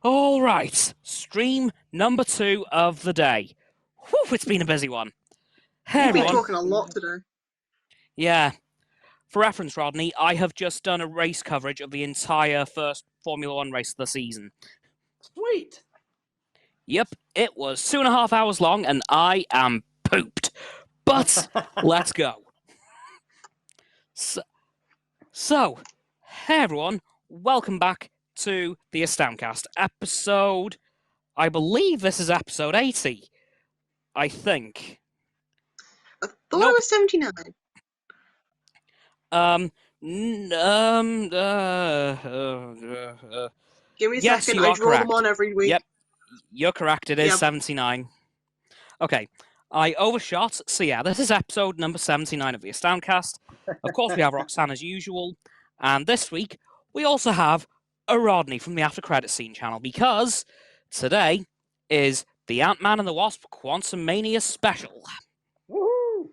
All right, stream number 2 of the day. Whew, it's been a busy one. Hey You've been everyone. talking a lot today. Yeah. For reference, Rodney, I have just done a race coverage of the entire first Formula One race of the season. Sweet. Yep, it was 2.5 hours long, and I am pooped. But let's go. So, hey everyone, welcome back to the AstoundCast episode. I believe this is episode 80. I think. I thought it was 79. Give me a Yes, second. you I are draw correct. them on every week. Yep, you're correct. It is Yep. 79. Okay, I overshot. So yeah, this is episode number 79 of the AstoundCast. Of course, we have Roxanne as usual. And this week, we also have a Rodney from the After Credit Scene channel, because today is the Ant-Man and the Wasp Quantumania special. Woohoo!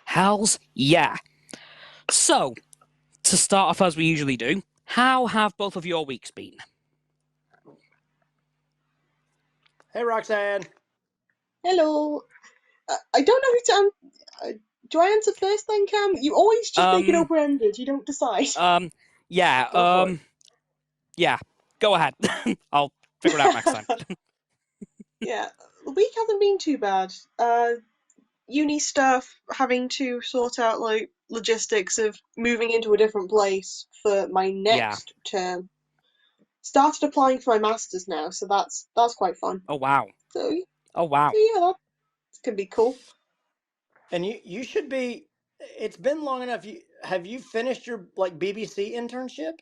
Hells yeah. So, to start off as we usually do, how have both of your weeks been? Hey, Roxanne. Hello. I don't know who to. Do I answer first then, Cam? You always just make it open-ended. You don't decide. Yeah. Go for it. Yeah. Go ahead. I'll figure it out next time. Yeah, the week hasn't been too bad. Uni stuff, having to sort out like logistics of moving into a different place for my next term. Started applying for my masters now, so that's quite fun. Oh wow. So Oh wow. yeah, that can be cool. And you should be. It's been long enough. Have you finished your BBC internship?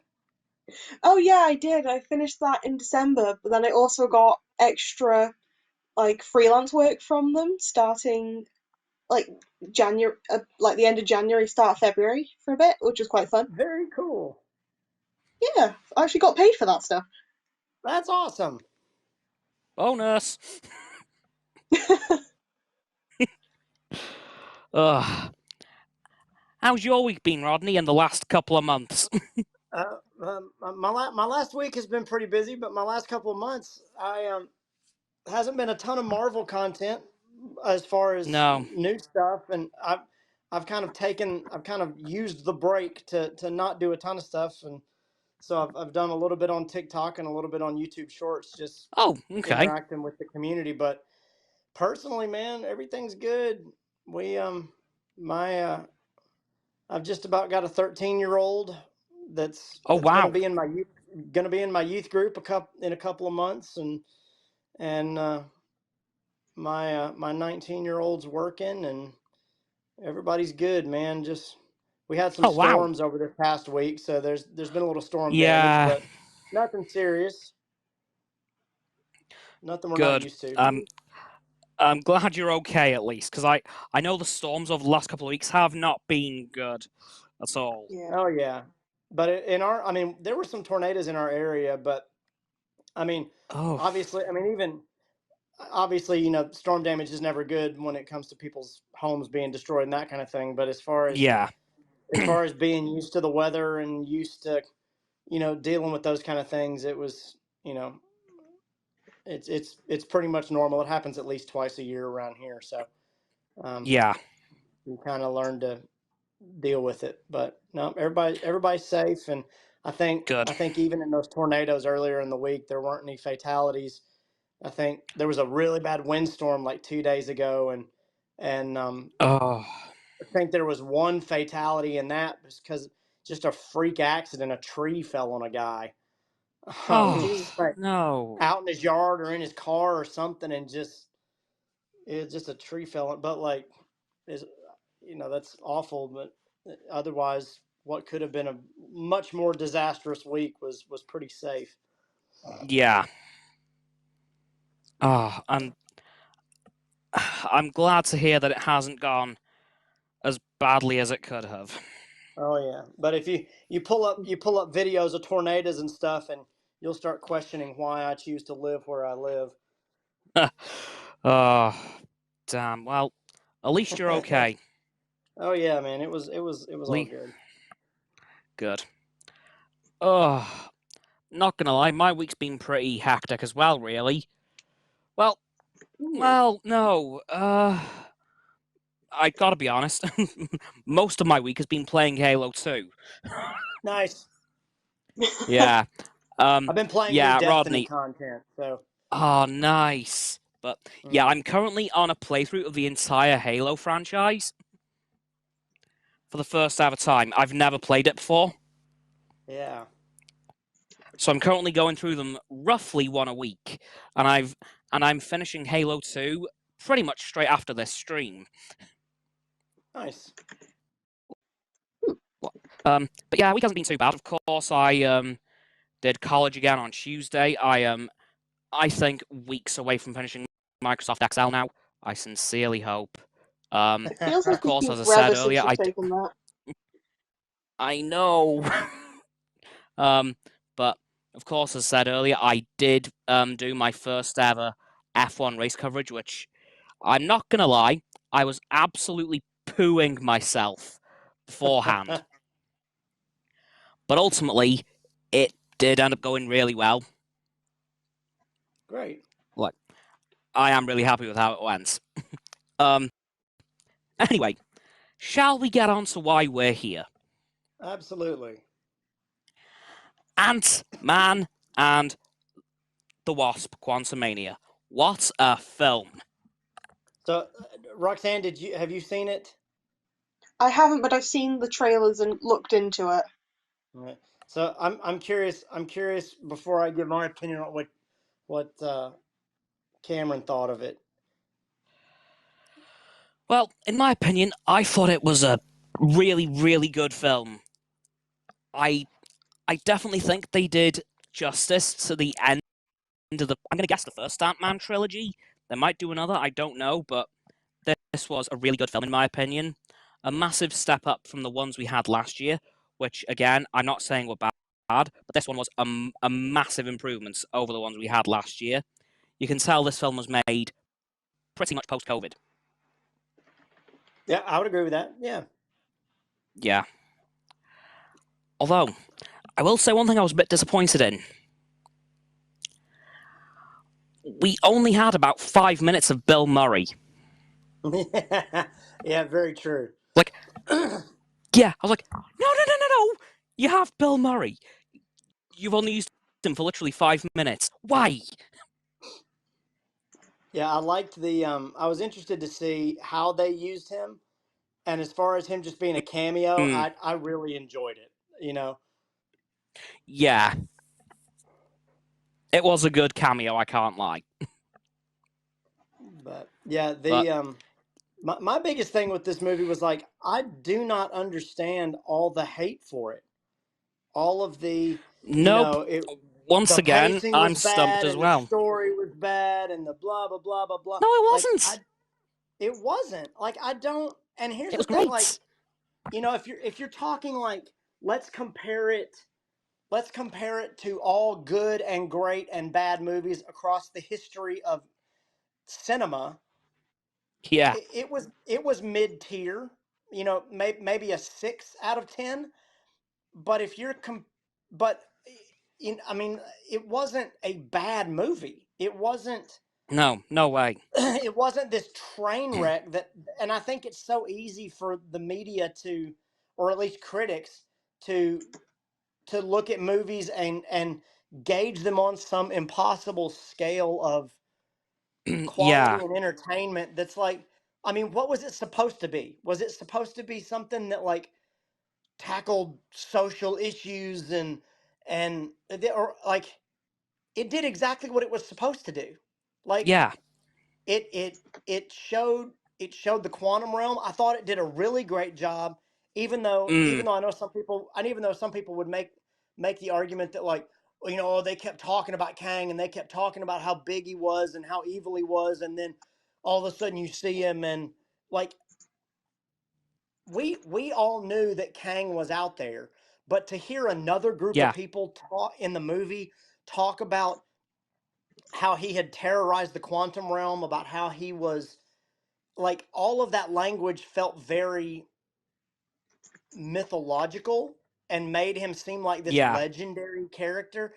Oh yeah, I did. I finished that in December, but then I also got extra freelance work from them starting like January, like the end of January, start of February for a bit, which was quite fun. Very cool. Yeah, I actually got paid for that stuff. That's awesome. Bonus. How's your week been, Rodney, in the last couple of months? My last week has been pretty busy, but my last couple of months, hasn't been a ton of Marvel content as far as new stuff, and I've kind of used the break to not do a ton of stuff, and so I've done a little bit on TikTok and a little bit on YouTube Shorts, just interacting with the community. But personally, man, everything's good. I've just about got a 13-year-old that's gonna be in my youth group in a couple of months, and my 19-year-old's working, and everybody's good, man. Just we had some storms over this past week, so there's been a little storm damage, but nothing serious. Nothing we're not used to. I'm glad you're okay at least, because I know the storms over the last couple of weeks have not been good at all. Yeah. Oh yeah, but there were some tornadoes in our area, but obviously, storm damage is never good when it comes to people's homes being destroyed and that kind of thing. But as far as being used to the weather and used to, dealing with those kind of things, it was, it's pretty much normal. It happens at least twice a year around here. So, you kind of learn to deal with it. But no, everybody's safe, and I think even in those tornadoes earlier in the week, there weren't any fatalities. I think there was a really bad windstorm like 2 days ago, and I think there was one fatality in that because just a freak accident. A tree fell on a guy. No! Out in his yard or in his car or something, and it's just a tree fell on. But that's awful. But otherwise, what could have been a much more disastrous week was pretty safe. Yeah. I'm glad to hear that it hasn't gone as badly as it could have. Oh yeah, but if you pull up videos of tornadoes and stuff, and you'll start questioning why I choose to live where I live. Oh, damn. Well, at least you're okay. Oh yeah, man. It was all good. Good. Oh, not gonna lie, my week's been pretty hectic as well, really. Well, no. I gotta be honest. Most of my week has been playing Halo 2. Nice. Yeah. I've been playing new Destiny Rodney. content, so. Oh, nice. But yeah, I'm currently on a playthrough of the entire Halo franchise for the first ever time. I've never played it before. Yeah. So I'm currently going through them roughly one a week, and I'm finishing Halo 2 pretty much straight after this stream. Nice. But yeah, week hasn't been too bad. Of course, I did college again on Tuesday. I think weeks away from finishing Microsoft Excel now. I sincerely hope. Feels like Of course, it's as been I said forever earlier, since you've taken that. I know. But of course, as I said earlier, I did do my first ever F1 race coverage, which I'm not gonna lie, I was absolutely pooing myself beforehand. But ultimately, it did end up going really well. Great. Look, I am really happy with how it went. Anyway, shall we get on to why we're here? Absolutely. Ant-Man and the Wasp: Quantumania. What a film! So, Roxanne, have you seen it? I haven't, but I've seen the trailers and looked into it. Right. So I'm curious. I'm curious before I give my opinion on what Cameron thought of it. Well, in my opinion, I thought it was a really, really good film. I definitely think they did justice to the end of the. I'm going to guess the first Ant-Man trilogy. They might do another. I don't know, but this was a really good film in my opinion. A massive step up from the ones we had last year, which again, I'm not saying were bad, but this one was a massive improvement over the ones we had last year. You can tell this film was made pretty much post-COVID. Yeah, I would agree with that. Yeah. Yeah. Although, I will say one thing I was a bit disappointed in. We only had about 5 minutes of Bill Murray. Yeah, very true. Like, yeah, I was like, no. You have Bill Murray. You've only used him for literally 5 minutes. Why? Yeah, I liked the. I was interested to see how they used him, and as far as him just being a cameo, I really enjoyed it. You know. Yeah. It was a good cameo, I can't lie. But yeah, the my biggest thing with this movie was like I do not understand all the hate for it. All of the Nope. Once the again, pacing I'm was stumped bad as and the well. story was bad and the blah blah blah blah blah. No, it Like wasn't. it wasn't. Like I don't. And here's It the was thing. Like great. if you're talking like let's compare it. Let's compare it to all good and great and bad movies across the history of cinema. Yeah. It was mid tier. You know, maybe a 6 out of 10. But if you're but I mean, it wasn't a bad movie. It wasn't. No way. It wasn't this train wreck that. And I think it's so easy for the media to, or at least critics to look at movies and gauge them on some impossible scale of quality Yeah. and entertainment. That's like, I mean, what was it supposed to be? Was it supposed to be something that like tackled social issues or like it did exactly what it was supposed to do. Like Yeah. it showed the quantum realm. I thought it did a really great job, even though I know some people, and even though some people would make the argument that like, you know, they kept talking about Kang and they kept talking about how big he was and how evil he was, and then all of a sudden you see him and like we all knew that Kang was out there, but to hear another group of Yeah. people talk in the movie talk about how he had terrorized the quantum realm, about how he was like all of that language felt very mythological and made him seem like this Yeah. legendary character.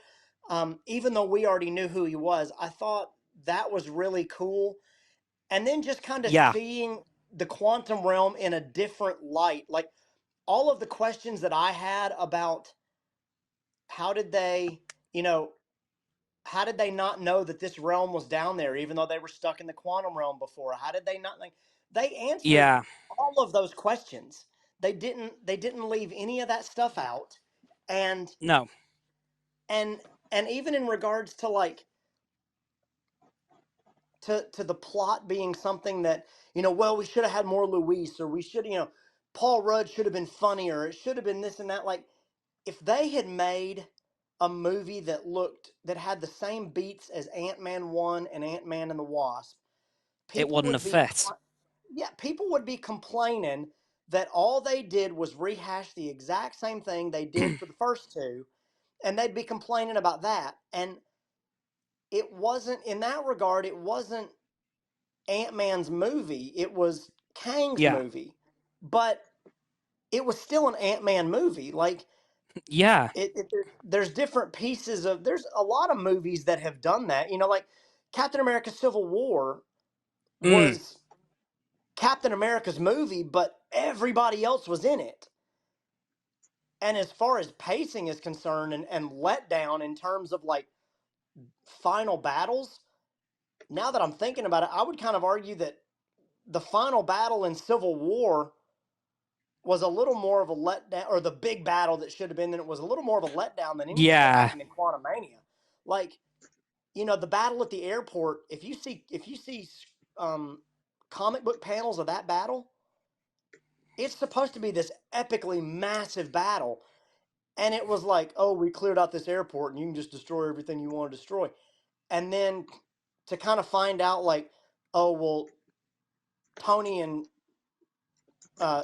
even though we already knew who he was. I thought that was really cool. And then just kind of seeing the quantum realm in a different light. Like all of the questions that I had about how did they, how did they not know that this realm was down there, even though they were stuck in the quantum realm before? How did they not, like, they answered all of those questions. They didn't leave any of that stuff out. And no. And even in regards to like to the plot being something that, well, we should have had more Luis, or we should, Paul Rudd should have been funnier. It should have been this and that. Like, if they had made a movie that had the same beats as Ant-Man 1 and Ant-Man and the Wasp, it wouldn't have fit. Yeah, people would be complaining that all they did was rehash the exact same thing they did for the first two, and they'd be complaining about that. And it wasn't, in that regard, it wasn't Ant-Man's movie. It was Kang's movie. But it was still an Ant-Man movie. Like, there's different pieces of, there's a lot of movies that have done that. Like Captain America Civil War was Captain America's movie, but everybody else was in it. And as far as pacing is concerned and letdown in terms of like final battles, now that I'm thinking about it, I would kind of argue that the final battle in Civil War was a little more of a letdown, or the big battle that should have been, then it was a little more of a letdown than anything that happened in Quantumania. Like, the battle at the airport, if you see comic book panels of that battle, it's supposed to be this epically massive battle. And it was like, oh, we cleared out this airport and you can just destroy everything you want to destroy. And then to kind of find out, like, oh, well, Tony and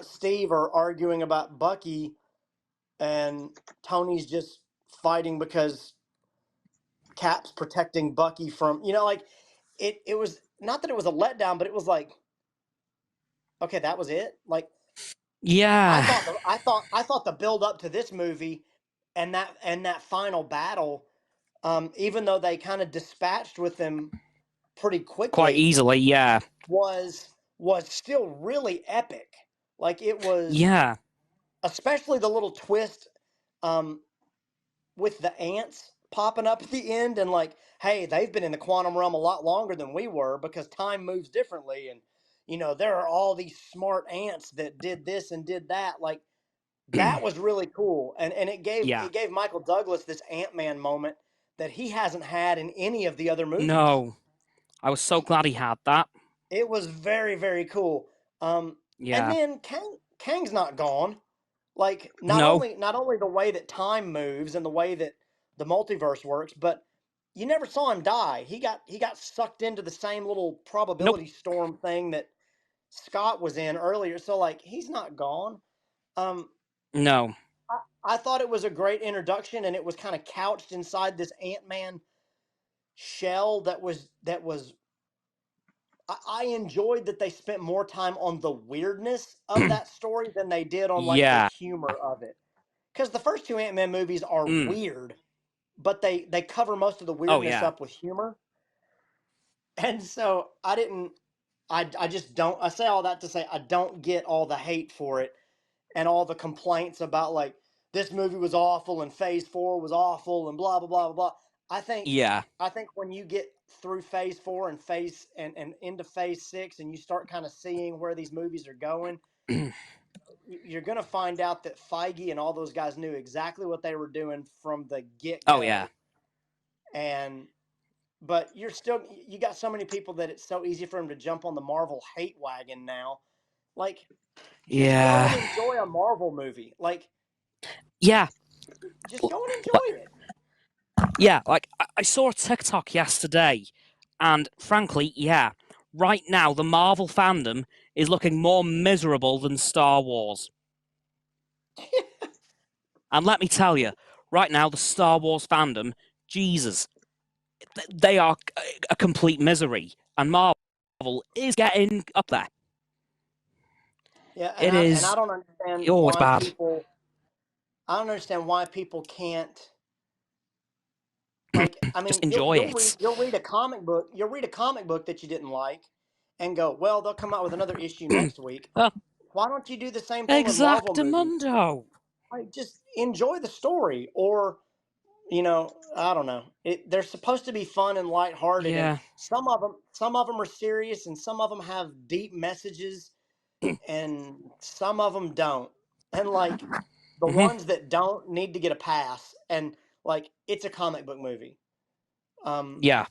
Steve are arguing about Bucky, and Tony's just fighting because Cap's protecting Bucky from, like, it was not that it was a letdown, but it was like, okay, that was it. Like, I thought the build up to this movie and that final battle, even though they kind of dispatched with them pretty quickly, quite easily, was still really epic. Like, it was, especially the little twist with the ants popping up at the end, and like, hey, they've been in the quantum realm a lot longer than we were because time moves differently, and there are all these smart ants that did this and did that. Like, that was really cool, and it gave Michael Douglas this Ant-Man moment that he hasn't had in any of the other movies. No, I was so glad he had that. It was very, very cool. And then Kang's not gone. Like, not only the way that time moves and the way that the multiverse works, but you never saw him die. He got sucked into the same little probability storm thing that Scott was in earlier. So, like, he's not gone. No. I thought it was a great introduction, and it was kind of couched inside this Ant-Man shell that was I enjoyed that they spent more time on the weirdness of that story than they did on like the humor of it. Because the first two Ant-Man movies are weird, but they cover most of the weirdness up with humor. And so I just don't, I say all that to say I don't get all the hate for it and all the complaints about like this movie was awful and Phase 4 was awful and blah blah blah blah blah. I think when you get through Phase 4 and into Phase 6 and you start kind of seeing where these movies are going, you're going to find out that Feige and all those guys knew exactly what they were doing from the get-go. Oh, yeah. But you got so many people that it's so easy for them to jump on the Marvel hate wagon now. Like, just go and enjoy a Marvel movie. Like, just go and enjoy it. Yeah, like, I saw a TikTok yesterday, and frankly, right now the Marvel fandom is looking more miserable than Star Wars. And let me tell you, right now the Star Wars fandom, Jesus, they are a complete misery, and Marvel is getting up there. Yeah, and I don't understand why bad. people. I don't understand why people can't Like, I mean, Just enjoy you'll read a comic book that you didn't like, and go, well, they'll come out with another issue next week. Why don't you do the same thing with Marvel movies? Exactamundo. Like, just enjoy the story, or I don't know. They're supposed to be fun and lighthearted, and Yeah. some of them are serious, and some of them have deep messages, and some of them don't. And like the ones that don't need to get a pass, and like it's a comic book movie. Yeah.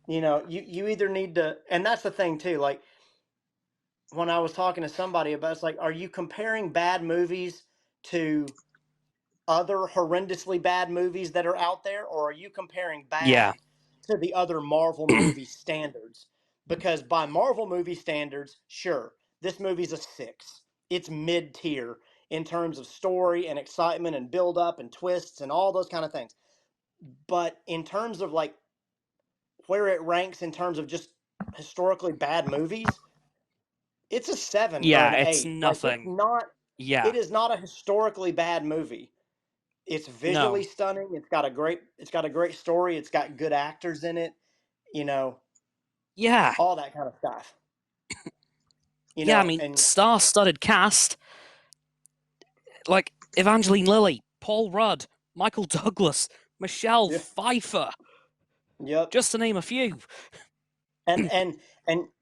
You either need to, and that's the thing too. Like when I was talking to somebody about, it's like, are you comparing bad movies to other horrendously bad movies that are out there, or are you comparing Yeah. bad to the other Marvel movie standards? Because by Marvel movie standards, sure, this movie's a 6. It's mid-tier in terms of story and excitement and build up and twists and all those kind of things. But in terms of like where it ranks in terms of just historically bad movies, it's a 7 or Yeah, an it's 8. Like nothing. it Yeah. is not a historically bad movie. It's visually No. stunning. It's got a great story. It's got good actors in it. Yeah. All that kind of stuff. Yeah, I mean, And star-studded cast. Like Evangeline Lilly, Paul Rudd, Michael Douglas, Michelle yeah, Pfeiffer. yep. Just to name a few. And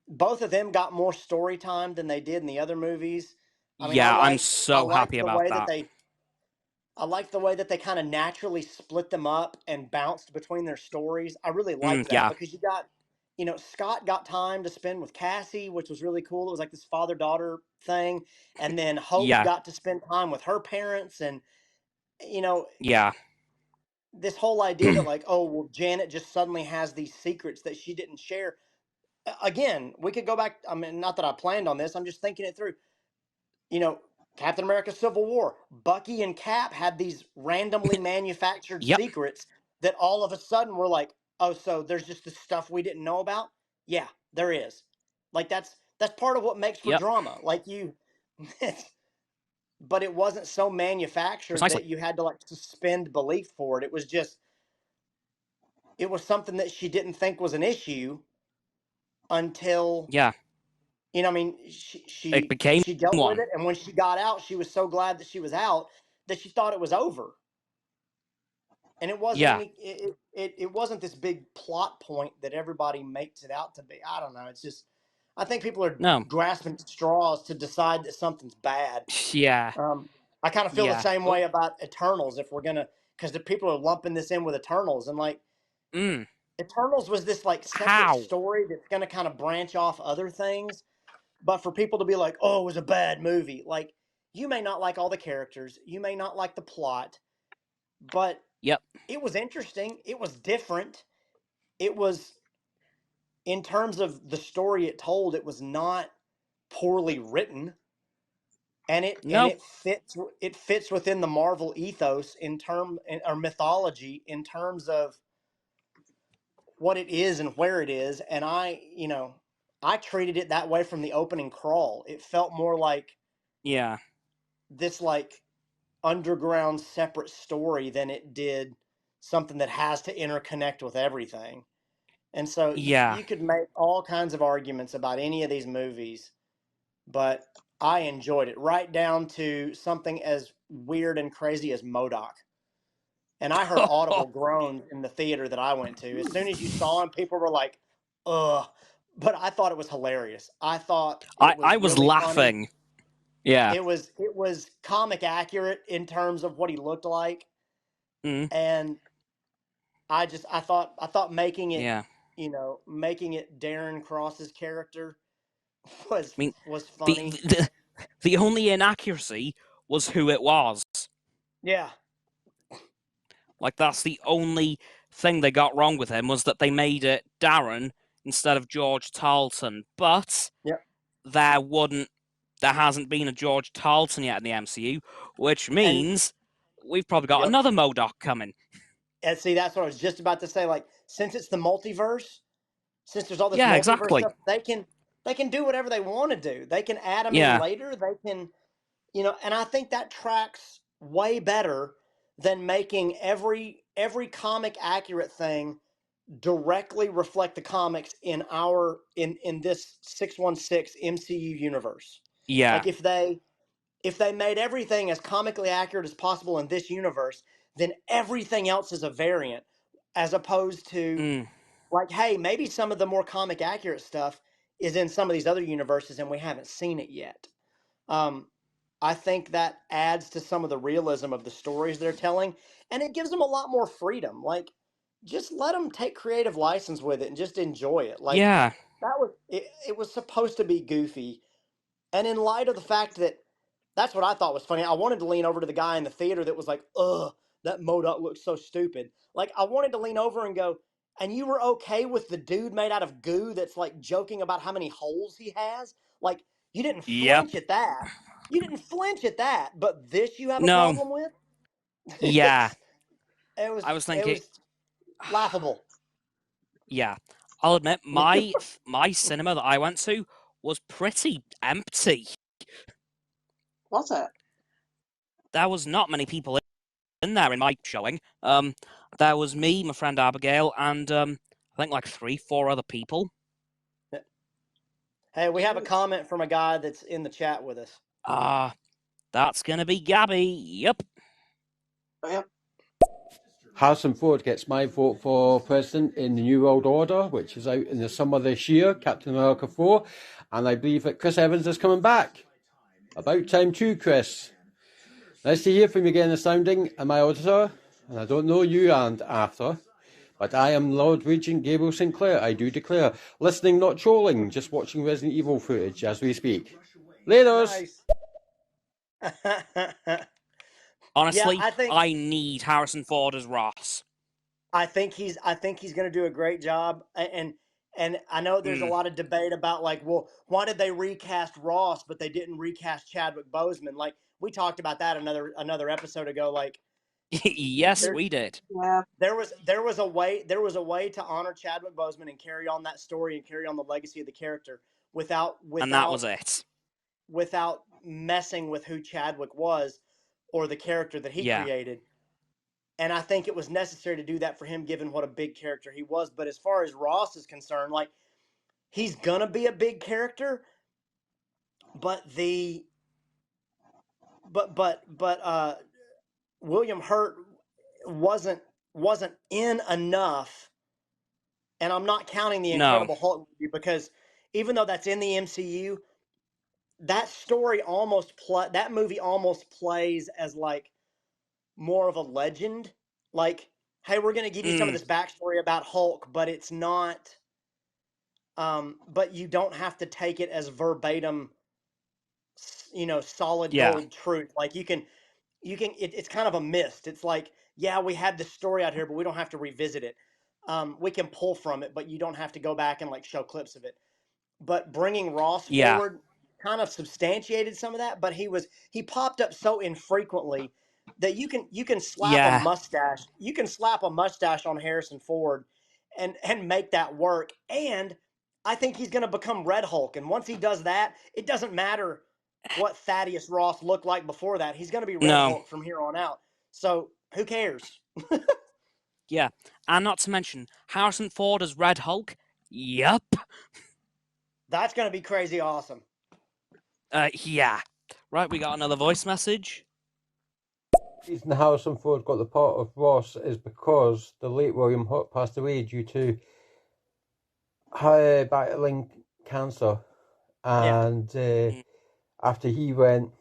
both of them got more story time than they did in the other movies. I mean, Yeah, I'm so happy the about way that that. they kind of naturally split them up and bounced between their stories. I really liked that, Yeah. because you got, Scott got time to spend with Cassie, which was really cool. It was like this father-daughter thing. And then Hope Yeah. got to spend time with her parents. And, Yeah. this whole idea that like, oh, well, Janet just suddenly has these secrets that she didn't share. Again, we could go back. I mean, not that I planned on this. I'm just thinking it through. Captain America Civil War, Bucky and Cap had these randomly manufactured Yep. secrets that all of a sudden were like, oh, so there's just this stuff we didn't know about? Yeah, there is. Like that's part of what makes for Yep. drama. Like but it wasn't so manufactured Precisely. that you had to like suspend belief for it. It was something that she didn't think was an issue until Yeah. I mean, It became she dealt with one. it, and when she got out, she was so glad that she was out that she thought it was over. And it wasn't Yeah. it wasn't this big plot point that everybody makes it out to be. I don't know. It's just, I think people are No. grasping at straws to decide that something's bad. Yeah. I kind of feel the Yeah. same way about Eternals, if we're gonna, because the people are lumping this in with Eternals, and like Eternals was this like separate How? story that's gonna kind of branch off other things. But for people to be like, oh, it was a bad movie, like, you may not like all the characters, you may not like the plot, but Yep. it was interesting. It was different. It was, in terms of the story it told, it was not poorly written, and No. it fits within the Marvel ethos or mythology in terms of what it is and where it is. And I treated it that way from the opening crawl. It felt more like Yeah. this like underground separate story than it did something that has to interconnect with everything. And so Yeah. you could make all kinds of arguments about any of these movies, but I enjoyed it, right down to something as weird and crazy as MODOK. And I heard audible groans in the theater that I went to. As soon as you saw him, people were like, ugh. But I thought it was hilarious. I thought it was I was really funny. laughing. Yeah. It was comic accurate in terms of what he looked like. And I thought making it, Yeah. making it Darren Cross's character was I mean, funny. the only inaccuracy was who it was. Yeah. Like, that's the only thing they got wrong with him, was that they made it Darren instead of George Tarleton. But Yep. there hasn't been a George Tarleton yet in the MCU, which means we've probably got another MODOK coming. And see, that's what I was just about to say. Like, since it's the multiverse, since there's all this Yeah, multiverse exactly. stuff, they can do whatever they want to do. They can add them in later. They can, and I think that tracks way better than making every every comic accurate thing directly reflect the comics in this 616 MCU universe. Yeah. Like if they made everything as comically accurate as possible in this universe, then everything else is a variant, as opposed to like, hey, maybe some of the more comic accurate stuff is in some of these other universes and we haven't seen it yet. I think that adds to some of the realism of the stories they're telling, and it gives them a lot more freedom. Like, just let them take creative license with it and just enjoy it. Like, Yeah. that was it was supposed to be goofy, and in light of the fact that that's what I thought was funny. I wanted to lean over to the guy in the theater that was like, "Ugh, that MODOK looks so stupid." Like, I wanted to lean over and go, "And you were okay with the dude made out of goo that's like joking about how many holes he has? Like, you didn't flinch at that. You didn't flinch at that, but this you have a No. problem with?" Yeah. it I was thinking, was laughable. Yeah. I'll admit, my cinema that I went to was pretty empty. Was it? There was not many people in there in my showing. There was me, my friend Abigail, and I think like 3-4 other people. Hey, we have a comment from a guy that's in the chat with us. That's gonna be Gabby. Yep. Yep. Harrison Ford gets my vote for president in the New World Order, which is out in the summer this year, Captain America 4, and I believe that Chris Evans is coming back. About time too, Chris. Nice to hear from you again, Astounding, and my auditor, and I don't know you and Arthur, but I am Lord Regent Gabriel Sinclair, I do declare. Listening, not trolling, just watching Resident Evil footage as we speak. Laters! Nice. Honestly, yeah, I need Harrison Ford as Ross. I think he's going to do a great job, and I know there's a lot of debate about like, well, why did they recast Ross but they didn't recast Chadwick Boseman? Like, we talked about that another episode ago. Like, yes, we did. Yeah. There was a way to honor Chadwick Boseman and carry on that story and carry on the legacy of the character without and that was it. Without messing with who Chadwick was or the character that he created. And I think it was necessary to do that for him, given what a big character he was. But as far as Ross is concerned, like, he's gonna be a big character, but William Hurt wasn't in enough. And I'm not counting the Incredible Hulk movie, because even though that's in the MCU, that movie almost plays as like more of a legend. Like, hey, we're going to give you some of this backstory about Hulk, but it's not. But you don't have to take it as verbatim, solid gold truth. Like, you can. It's kind of a mist. It's like, yeah, we had this story out here, but we don't have to revisit it. We can pull from it, but you don't have to go back and like show clips of it. But bringing Ross forward kind of substantiated some of that. But he popped up so infrequently that you can slap a mustache. You can slap a mustache on Harrison Ford and make that work. And I think he's going to become Red Hulk. And once he does that, it doesn't matter what Thaddeus Ross looked like before that. He's going to be Red Hulk from here on out. So who cares? Yeah. And not to mention, Harrison Ford as Red Hulk. Yep. That's going to be crazy awesome. Yeah. Right, we got another voice message. The reason Harrison Ford got the part of Ross is because the late William Hurt passed away due to battling cancer. And after he went,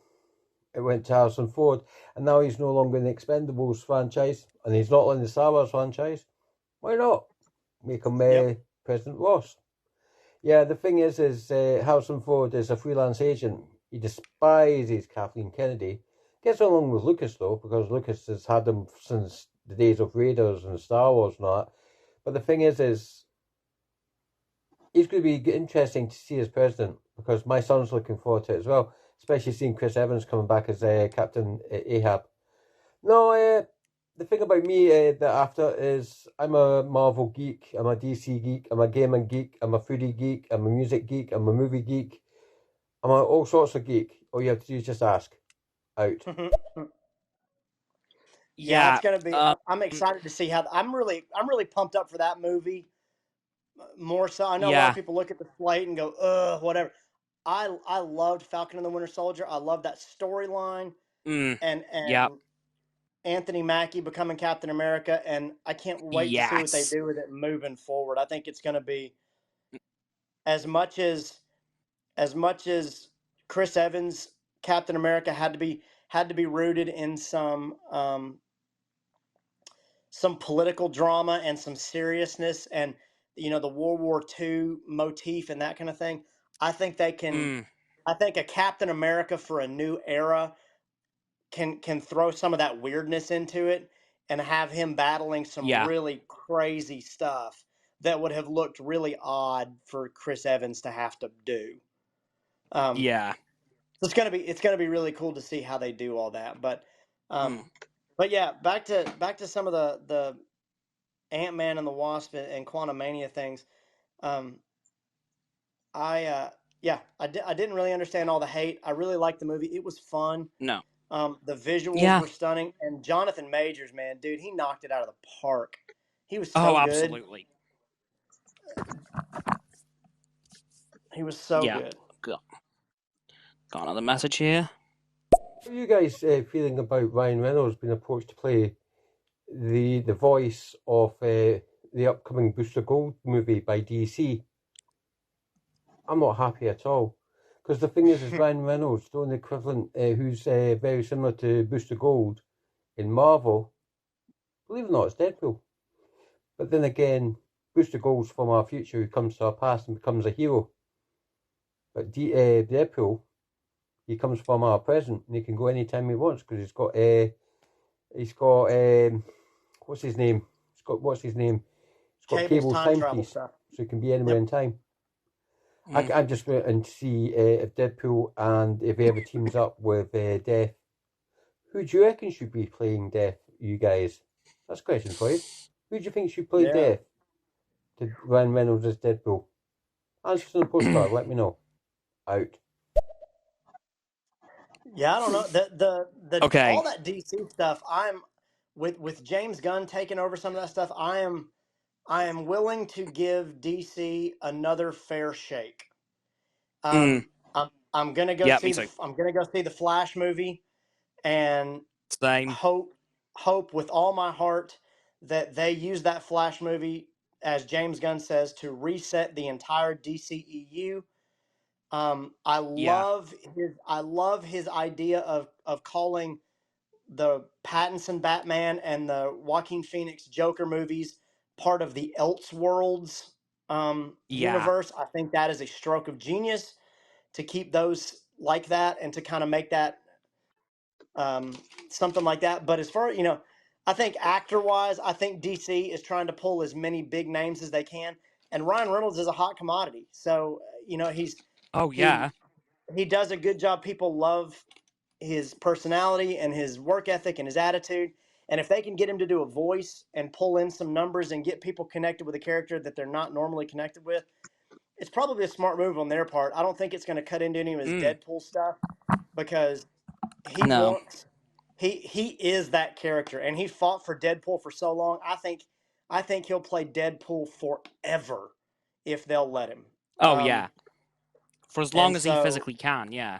it went to Harrison Ford. And now he's no longer in the Expendables franchise. And he's not in the Star Wars franchise. Why not? Make him President Ross. Yeah, the thing is Harrison Ford is a freelance agent. He despises Kathleen Kennedy. Gets along with Lucas, though, because Lucas has had him since the days of Raiders and Star Wars and all that. But the thing is he's going to be interesting to see as president, because my son's looking forward to it as well, especially seeing Chris Evans coming back as Captain Ahab. No, the thing about me that after is I'm a Marvel geek, I'm a DC geek, I'm a gaming geek, I'm a foodie geek, I'm a music geek, I'm a movie geek, I'm all sorts of geek. All you have to do is just ask. Out. Yeah, it's gonna be. I'm excited to see how. I'm really pumped up for that movie. More so, I know a lot of people look at the slate and go, "Ugh, whatever." I loved Falcon and the Winter Soldier. I love that storyline, and Anthony Mackie becoming Captain America, and I can't wait to see what they do with it moving forward. I think it's going to be as much as Chris Evans Captain America had to be rooted in some political drama and some seriousness, and the World War II motif and that kind of thing. I think they can. I think a Captain America for a new era can throw some of that weirdness into it and have him battling some really crazy stuff that would have looked really odd for Chris Evans to have to do. So it's gonna be really cool to see how they do all that. But yeah, back to some of the Ant-Man and the Wasp and Quantumania things. I didn't really understand all the hate. I really liked the movie. It was fun. No. The visuals were stunning, and Jonathan Majors, man, dude, he knocked it out of the park. He was so good. Absolutely. He was so good. Got another message here. How are you guys feeling about Ryan Reynolds being approached to play the voice of the upcoming Booster Gold movie by DC? I'm not happy at all. Because the thing is Ryan Reynolds, the only equivalent who's very similar to Booster Gold in Marvel, believe it or not, it's Deadpool. But then again, Booster Gold's from our future who comes to our past and becomes a hero. But Deadpool, he comes from our present and he can go anytime he wants because he's got what's his name? He's got Cable's timepiece, so he can be anywhere in time. I'm just waiting to see if Deadpool and if he ever teams up with Death. Who do you reckon should be playing Death, you guys? That's a question for you. Who do you think should play Death to Ryan Reynolds as Deadpool? Answers on the postcard, let me know. Out. Yeah, I don't know. The all that DC stuff, I'm with James Gunn taking over some of that stuff, I am willing to give DC another fair shake. I'm gonna go see the Flash movie, and hope with all my heart that they use that Flash movie, as James Gunn says, to reset the entire DCEU. I love his idea of calling the Pattinson Batman and the Joaquin Phoenix Joker movies part of the Elseworlds universe. I think that is a stroke of genius to keep those like that and to kind of make that something like that. But as far I think actor-wise, I think DC is trying to pull as many big names as they can, and Ryan Reynolds is a hot commodity. So he's he does a good job. People love his personality and his work ethic and his attitude. And if they can get him to do a voice and pull in some numbers and get people connected with a character that they're not normally connected with, it's probably a smart move on their part. I don't think it's going to cut into any of his Deadpool stuff because he is that character, and he fought for Deadpool for so long. I think he'll play Deadpool forever if they'll let him. For as long as he physically can, yeah.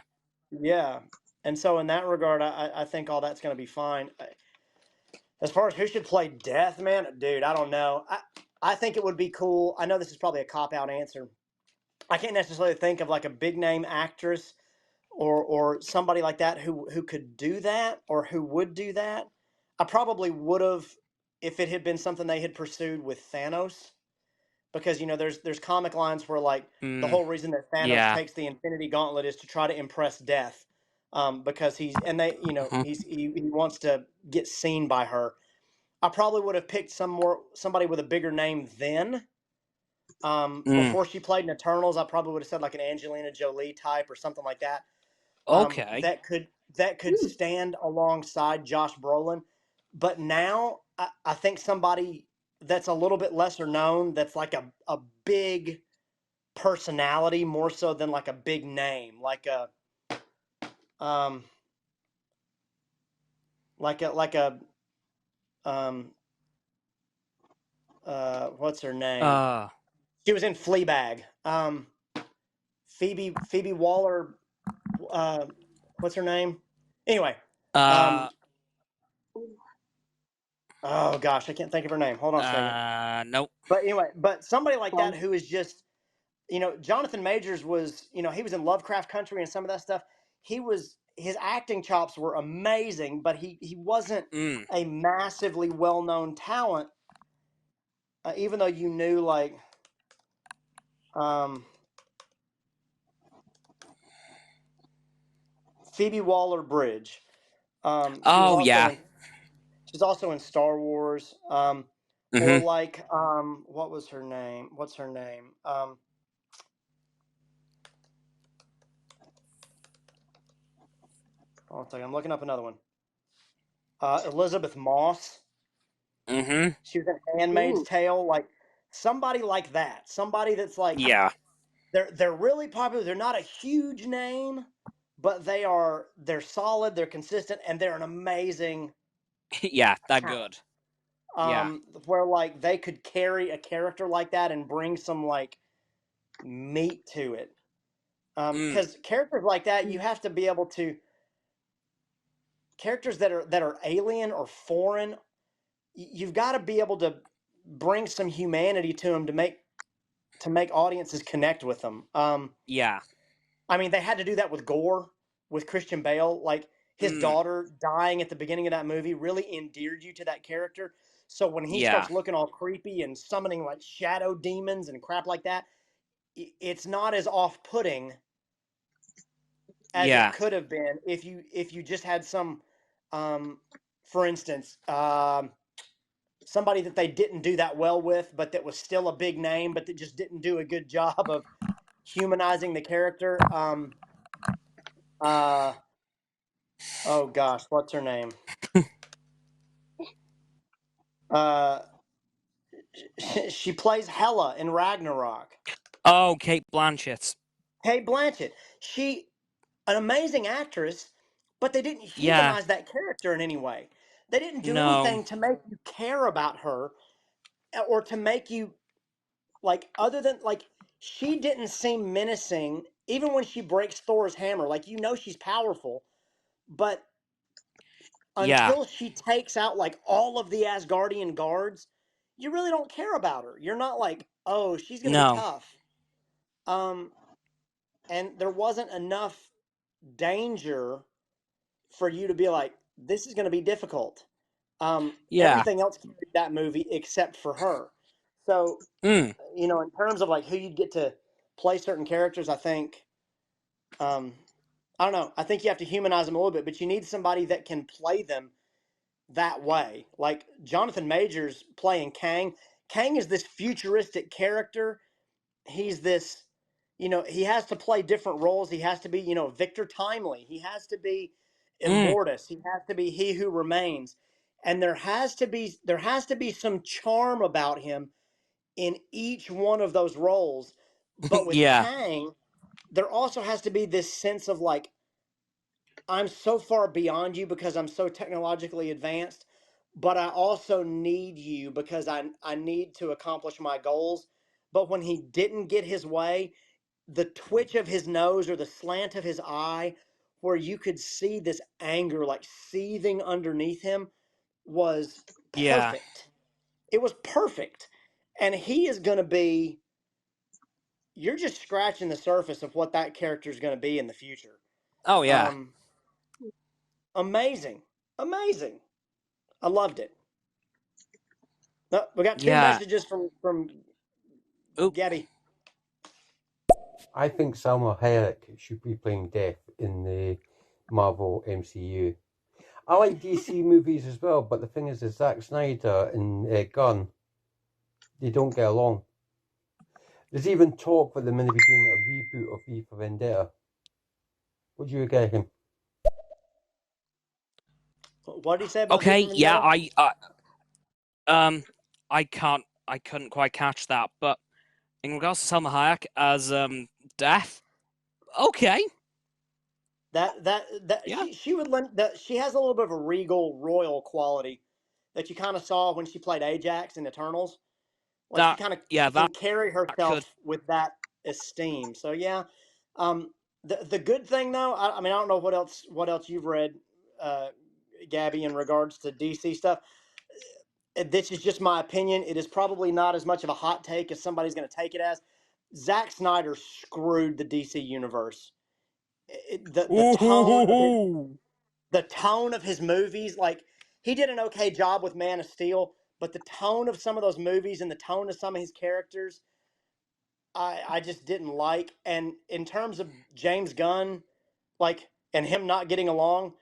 And so in that regard, I think all that's going to be fine. As far as who should play Death, man, dude, I don't know. I think it would be cool. I know this is probably a cop-out answer. I can't necessarily think of like a big-name actress or somebody like that who could do that or who would do that. I probably would have if it had been something they had pursued with Thanos. Because there's comic lines where like the whole reason that Thanos takes the Infinity Gauntlet is to try to impress Death, because he wants to get seen by her. I probably would have picked somebody with a bigger name then. Before she played in Eternals, I probably would have said like an Angelina Jolie type or something like that. That could stand alongside Josh Brolin. But now I think somebody that's a little bit lesser known, that's like a big personality more so than like a big name, like a what's her name? She was in Fleabag. Phoebe Waller. What's her name? Anyway. Oh gosh, I can't think of her name. Hold on a second. Nope. But anyway, somebody like that who is just, Jonathan Majors was, he was in Lovecraft Country and some of that stuff. His acting chops were amazing, but he wasn't a massively well-known talent, even though you knew like, Phoebe Waller-Bridge. She's also in Star Wars. Or like, what was her name? What's her name? Hold on a second. I'm looking up another one. Elizabeth Moss. She was in Handmaid's Tale. Like somebody like that. Somebody that's like, they're really popular. They're not a huge name, but they're solid. They're consistent, and they're an amazing. They're talent. Good. Where like they could carry a character like that and bring some like meat to it. Because characters like that, you have to be able to. Characters that are alien or foreign, you've got to be able to bring some humanity to them to make audiences connect with them. I mean, they had to do that with Gore, with Christian Bale. Like his daughter dying at the beginning of that movie really endeared you to that character. So when he starts looking all creepy and summoning like shadow demons and crap like that, it's not as off-putting as it could have been if you just had some, for instance, somebody that they didn't do that well with, but that was still a big name, but that just didn't do a good job of humanizing the character. Oh gosh, what's her name? She plays Hela in Ragnarok. Oh, Cate Blanchett. Cate Blanchett. An amazing actress, but they didn't humanize that character in any way. They didn't do anything to make you care about her, or to make you like, other than like, she didn't seem menacing even when she breaks Thor's hammer. Like, she's powerful, but until she takes out like all of the Asgardian guards, you really don't care about her. You're not like, oh, she's gonna be tough. And there wasn't enough danger for you to be like, this is gonna be difficult. Everything else carried that movie except for her. So, in terms of like who you'd get to play certain characters, I think, I don't know. I think you have to humanize them a little bit, but you need somebody that can play them that way. Like Jonathan Majors playing Kang. Kang is this futuristic character. He's this, he has to play different roles. He has to be, Victor Timely. He has to be Immortus. He has to be He Who Remains. And there has to be some charm about him in each one of those roles. But with Kang, there also has to be this sense of like, I'm so far beyond you because I'm so technologically advanced, but I also need you because I need to accomplish my goals. But when he didn't get his way, the twitch of his nose or the slant of his eye, where you could see this anger like seething underneath him, was perfect. It was perfect. And he is going to be, you're just scratching the surface of what that character is going to be in the future. Oh, yeah. Amazing. I loved it. We got two messages from Gabby. I think Salma Hayek should be playing Death in the Marvel MCU. I like DC movies as well, but the thing is Zack Snyder and Gunn, they don't get along. There's even talk that they're going to be doing a reboot of V for Vendetta. What do you get him? What did he say about V for Vendetta? I couldn't quite catch that, but in regards to Salma Hayek as Death, okay. She would lend that. She has a little bit of a regal royal quality that you kind of saw when she played Ajax in Eternals. Like she can carry herself with that esteem. So yeah, the good thing though, I mean, I don't know what else you've read, Gabby, in regards to DC stuff. This is just my opinion. It is probably not as much of a hot take as somebody's going to take it as. Zack Snyder screwed the DC universe. The tone of his movies, like he did an okay job with Man of Steel, but the tone of some of those movies and the tone of some of his characters, I just didn't like. And in terms of James Gunn, like, and him not getting along,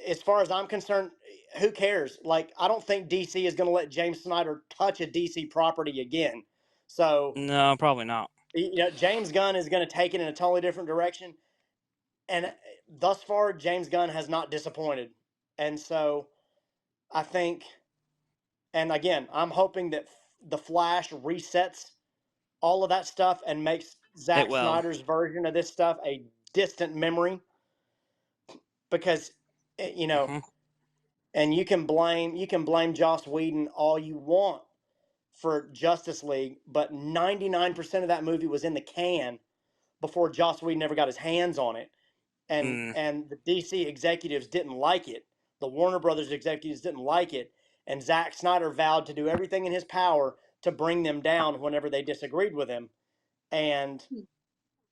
as far as I'm concerned, who cares? Like, I don't think DC is going to let James Snyder touch a DC property again. So no, probably not. James Gunn is going to take it in a totally different direction. And thus far, James Gunn has not disappointed. And so I think, and again, I'm hoping that The Flash resets all of that stuff and makes Zack Snyder's version of this stuff a distant memory. Because, and you can blame Joss Whedon all you want for Justice League, but 99% of that movie was in the can before Joss Whedon ever got his hands on it. And the DC executives didn't like it. The Warner Brothers executives didn't like it. And Zack Snyder vowed to do everything in his power to bring them down whenever they disagreed with him. And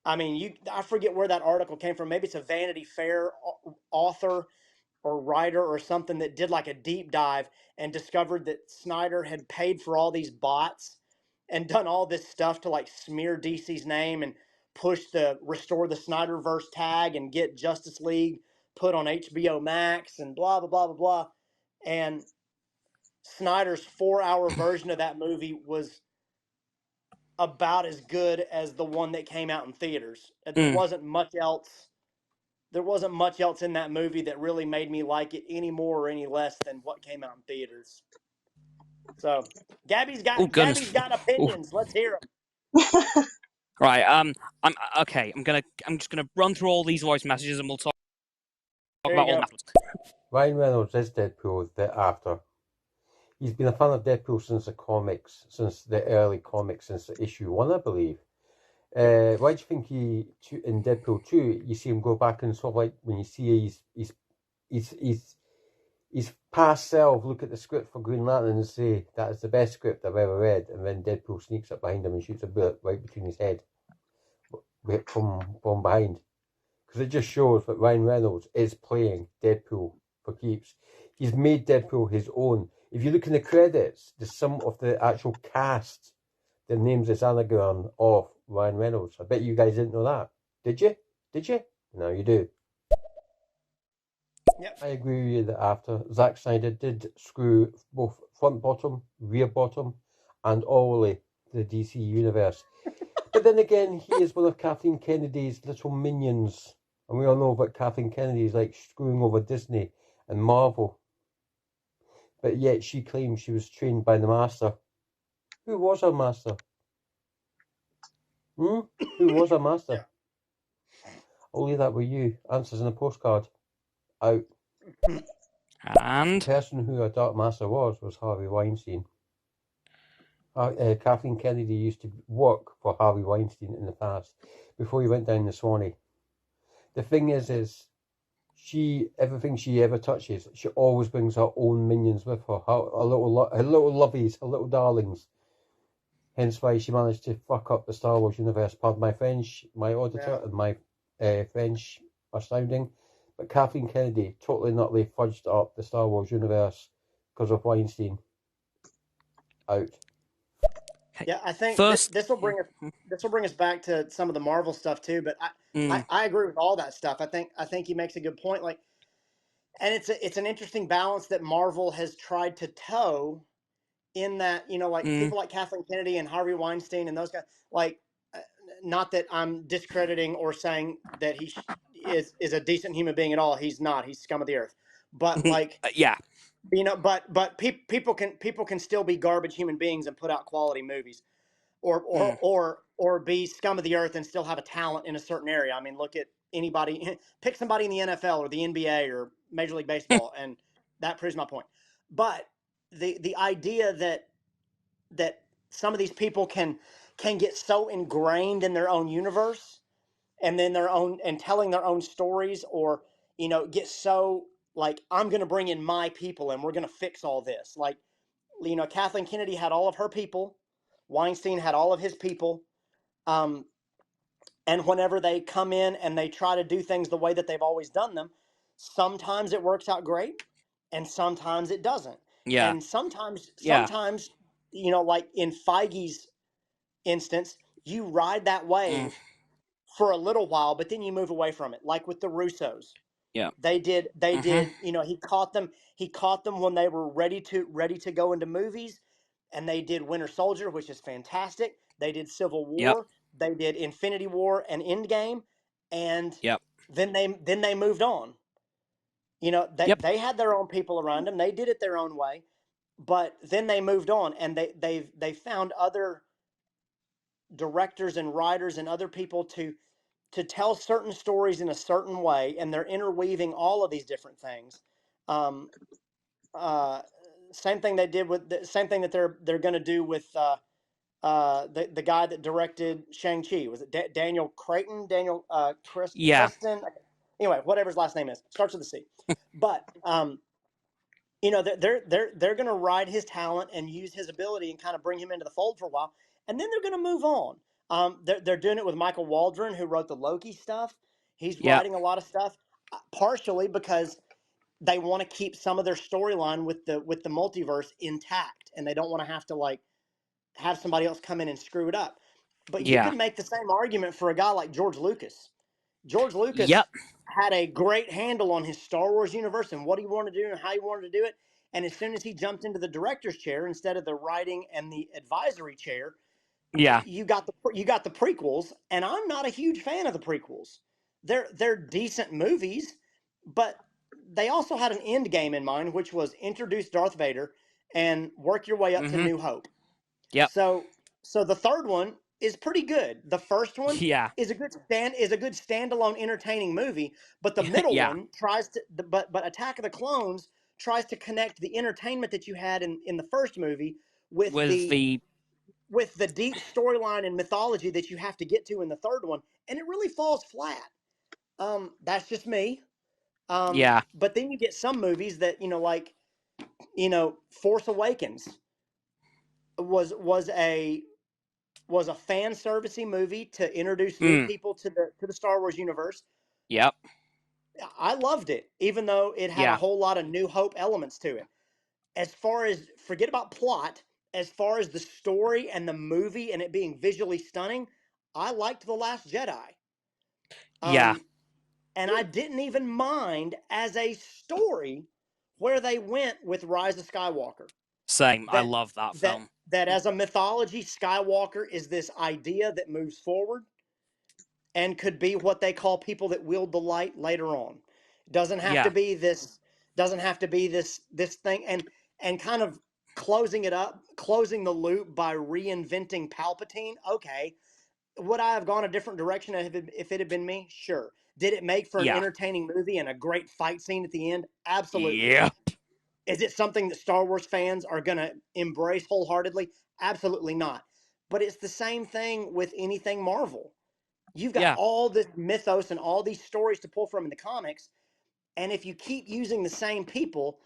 I mean, I forget where that article came from. Maybe it's a Vanity Fair author or writer or something that did like a deep dive and discovered that Snyder had paid for all these bots and done all this stuff to like smear DC's name and push the restore the Snyderverse tag and get Justice League put on HBO Max and blah, blah, blah, blah, blah. And Snyder's 4-hour version of that movie was about as good as the one that came out in theaters. There wasn't much else. There wasn't much else in that movie that really made me like it any more or any less than what came out in theaters. So Gabby's got opinions. Let's hear them. Right. I'm okay. I'm just gonna run through all these voice messages and we'll talk about all afterwards. Ryan Reynolds is Deadpool after. He's been a fan of Deadpool since the comics, since the early comics, since issue 1, I believe. Why do you think in Deadpool 2, you see him go back and sort of like when you see his past self look at the script for Green Lantern and say, that is the best script I've ever read, and then Deadpool sneaks up behind him and shoots a bullet right between his head from behind. Because it just shows that Ryan Reynolds is playing Deadpool for keeps. He's made Deadpool his own. If you look in the credits, the sum of the actual cast, their names is anagram of Ryan Reynolds. I bet you guys didn't know that. Did you? No, you do. Yep. I agree with you that after Zack Snyder did screw both front bottom, rear bottom, and all the DC universe. But then again, he is one of Kathleen Kennedy's little minions. And we all know that Kathleen Kennedy is like screwing over Disney and Marvel. But yet she claims she was trained by the master. Who was her master? Who was her master? I'll leave that with you. Answers in a postcard. Out. And the person who her dark master was Harvey Weinstein. Kathleen Kennedy used to work for Harvey Weinstein in the past before he went down the Swanee. The thing is everything she ever touches, she always brings her own minions with her, her little lovies, her little darlings. Hence why she managed to fuck up the Star Wars universe. Pardon my French, my auditor, and my French are sounding. But Kathleen Kennedy totally nutly fudged up the Star Wars universe because of Weinstein. Out. Yeah, I think this will bring us back to some of the Marvel stuff too. But I agree with all that stuff. I think he makes a good point. Like, and it's an interesting balance that Marvel has tried to toe. In that, like people like Kathleen Kennedy and Harvey Weinstein and those guys, like, not that I'm discrediting or saying that he is a decent human being at all. He's not. He's scum of the earth. But like, yeah. But people can still be garbage human beings and put out quality movies, or be scum of the earth and still have a talent in a certain area. I mean, look at anybody, pick somebody in the NFL or the NBA or Major League Baseball, and that proves my point. But the idea that some of these people can get so ingrained in their own universe and then their own and telling their own stories, or get so like, I'm going to bring in my people and we're going to fix all this. Like, Kathleen Kennedy had all of her people, Weinstein had all of his people, and whenever they come in and they try to do things the way that they've always done them, sometimes it works out great and sometimes it doesn't. Yeah. And sometimes like in Feige's instance, you ride that wave for a little while, but then you move away from it. Like with the Russos. Yeah. They did, he caught them when they were ready to go into movies, and they did Winter Soldier, which is fantastic. They did Civil War. Yep. They did Infinity War and Endgame, and then they moved on. They had their own people around them. They did it their own way, but then they moved on, and they found other directors and writers and other people to tell certain stories in a certain way, and they're interweaving all of these different things. Same thing they did with the same thing that they're going to do with the guy that directed Shang-Chi. Was it Daniel Creighton? Kristen? Anyway, whatever his last name is, starts with a C. But they're going to ride his talent and use his ability and kind of bring him into the fold for a while, and then they're going to move on. They're doing it with Michael Waldron, who wrote the Loki stuff. He's writing a lot of stuff, partially because they want to keep some of their storyline with the multiverse intact, and they don't want to have to like have somebody else come in and screw it up. But you can make the same argument for a guy like George Lucas. George Lucas had a great handle on his Star Wars universe and what he wanted to do and how he wanted to do it. And as soon as he jumped into the director's chair instead of the writing and the advisory chair, you got the prequels. And I'm not a huge fan of the prequels. They're decent movies, but they also had an end game in mind, which was introduce Darth Vader and work your way up to New Hope. Yep. So the third one is pretty good. The first one is a good standalone entertaining movie, but the middle one tries to but Attack of the Clones tries to connect the entertainment that you had in the first movie with the deep storyline and mythology that you have to get to in the third one, and it really falls flat. That's just me. But then you get some movies that like Force Awakens was a fan servicey movie to introduce new people to the Star Wars universe. Yep. I loved it, even though it had a whole lot of New Hope elements to it. As far as, forget about plot, as far as the story and the movie and it being visually stunning, I liked The Last Jedi. And I didn't even mind as a story where they went with Rise of Skywalker. Same. I love that film. That as a mythology, Skywalker is this idea that moves forward and could be what they call people that wield the light later on. Doesn't have to be this. Doesn't have to be this thing. And kind of closing the loop by reinventing Palpatine. Okay, would I have gone a different direction if it had been me? Sure. Did it make for an entertaining movie and a great fight scene at the end? Absolutely. Yeah. Is it something that Star Wars fans are going to embrace wholeheartedly? Absolutely not. But it's the same thing with anything Marvel. You've got all this mythos and all these stories to pull from in the comics. And if you keep using the same people,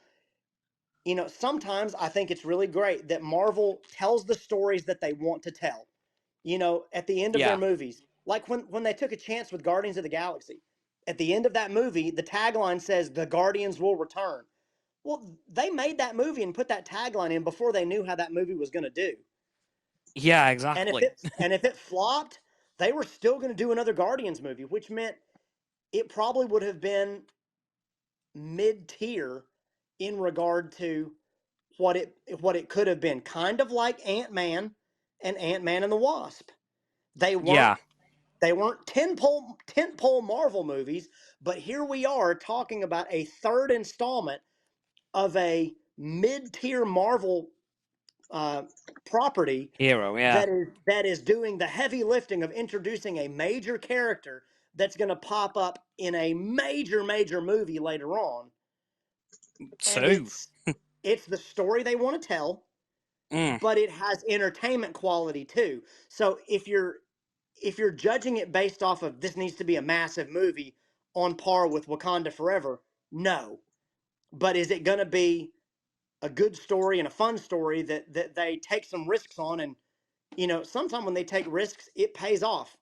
sometimes I think it's really great that Marvel tells the stories that they want to tell, at the end of their movies. Like when they took a chance with Guardians of the Galaxy. At the end of that movie, the tagline says, "The Guardians will return." Well, they made that movie and put that tagline in before they knew how that movie was going to do. Yeah, exactly. And if it flopped, they were still going to do another Guardians movie, which meant it probably would have been mid-tier in regard to what it could have been. Kind of like Ant-Man and Ant-Man and the Wasp. They weren't tentpole Marvel movies, but here we are talking about a third installment of a mid-tier Marvel property hero, that is doing the heavy lifting of introducing a major character that's going to pop up in a major movie later on. So And it's the story they want to tell, but it has entertainment quality too. So if you're judging it based off of this needs to be a massive movie on par with Wakanda Forever, no. But is it going to be a good story and a fun story that they take some risks on? And, sometimes when they take risks, it pays off,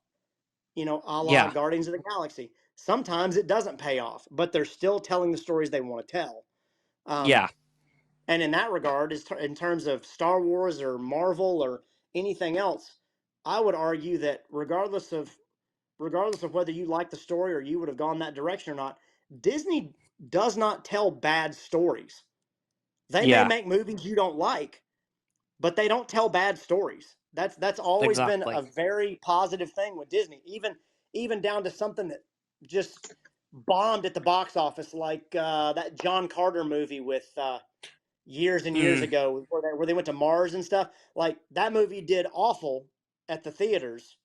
a la Guardians of the Galaxy. Sometimes it doesn't pay off, but they're still telling the stories they want to tell. And in that regard, in terms of Star Wars or Marvel or anything else, I would argue that regardless of whether you like the story or you would have gone that direction or not, Disney does not tell bad stories. They may make movies you don't like, but they don't tell bad stories. That's always been a very positive thing with Disney, even down to something that just bombed at the box office, like that John Carter movie with years and years ago, where they went to Mars and stuff. Like, that movie did awful at the theaters,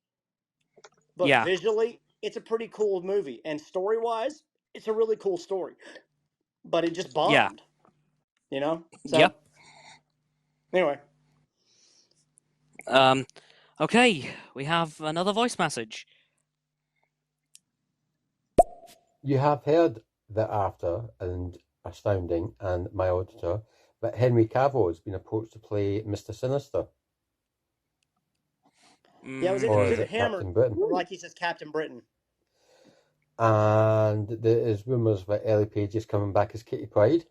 but visually, it's a pretty cool movie, and story-wise, it's a really cool story. But it just bombed, So, anyway. Okay, we have another voice message. You have heard that after and Astounding and my auditor, that Henry Cavill has been approached to play Mr. Sinister. Yeah, it was either him or, like he says, Captain Britain. And there is rumours that Ellie Page is coming back as Kitty Pryde.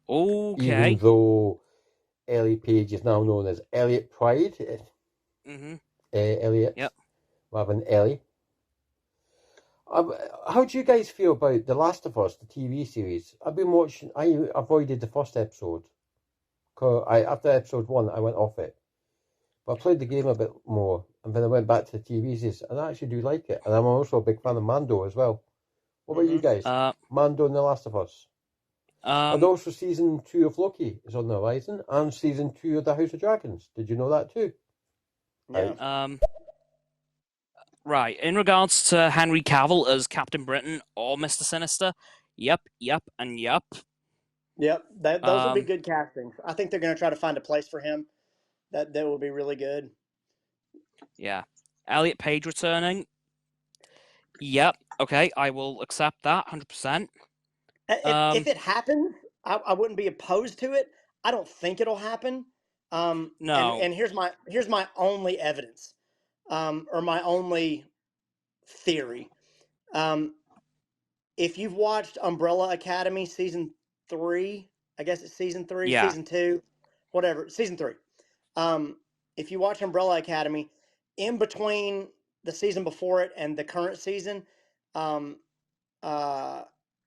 Okay. Even though Ellie Page is now known as Elliot Pryde. Elliot. Yep. Rather than Ellie. How do you guys feel about The Last of Us, the TV series? I avoided the first episode. After episode 1, I went off it. But I played the game a bit more, and then I went back to the TV series, and I actually do like it. And I'm also a big fan of Mando as well. What about you guys? Mando and The Last of Us. And also season 2 of Loki is on the horizon, and season 2 of The House of Dragons. Did you know that too? Yeah. Right. In regards to Henry Cavill as Captain Britain or Mr. Sinister, yep, and yep. Yep, those will be good castings. I think they're going to try to find a place for him. That will be really good. Yeah. Elliot Page returning. Yep. Okay, I will accept that 100%. If it happens, I wouldn't be opposed to it. I don't think it'll happen. No. And here's my only evidence, or my only theory. If you've watched Umbrella Academy season 3, I guess it's season 3, season 2, whatever, season 3. If you watch Umbrella Academy, in between the season before it and the current season,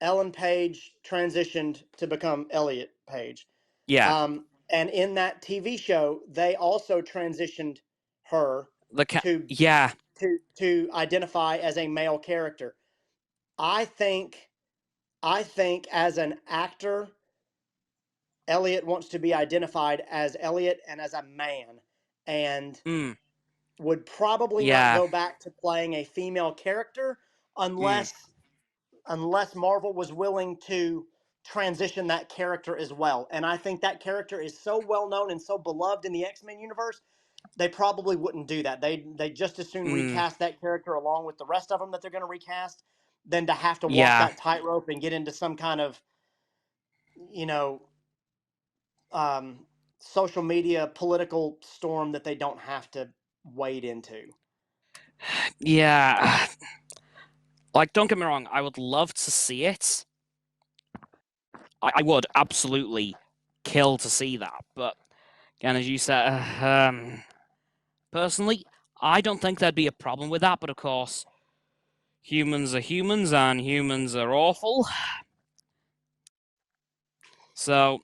Ellen Page transitioned to become Elliot Page. Yeah. And in that TV show, they also transitioned her to identify as a male character. I think as an actor, Elliot wants to be identified as Elliot and as a man, and would probably not go back to playing a female character unless Marvel was willing to transition that character as well. And I think that character is so well known and so beloved in the X-Men universe, they probably wouldn't do that. They just as soon recast that character along with the rest of them that they're going to recast than to have to walk that tightrope and get into some kind of, social media political storm that they don't have to wade into. Yeah. Like, don't get me wrong, I would love to see it. I would absolutely kill to see that. But, again, as you said, personally, I don't think there'd be a problem with that. But, of course, humans are humans and humans are awful. So,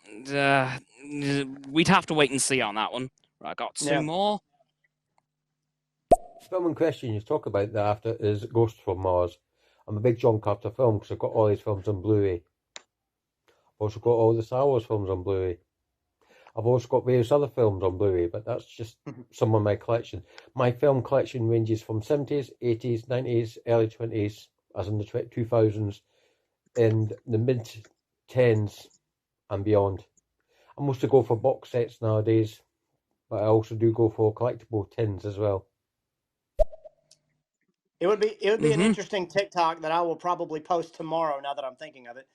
we'd have to wait and see on that one. Right, I got two more. The film in question you talk about that after is Ghost from Mars. I'm a big John Carter film because I've got all his films on Blu-ray. I've also got all the Star Wars films on Blu-ray. I've also got various other films on Blu-ray, but that's just some of my collection. My film collection ranges from 70s, 80s, 90s, early 20s, as in the 2000s, and the mid-10s and beyond. I mostly go for box sets nowadays, but I also do go for collectible tins as well. It would be an interesting TikTok that I will probably post tomorrow. Now that I'm thinking of it,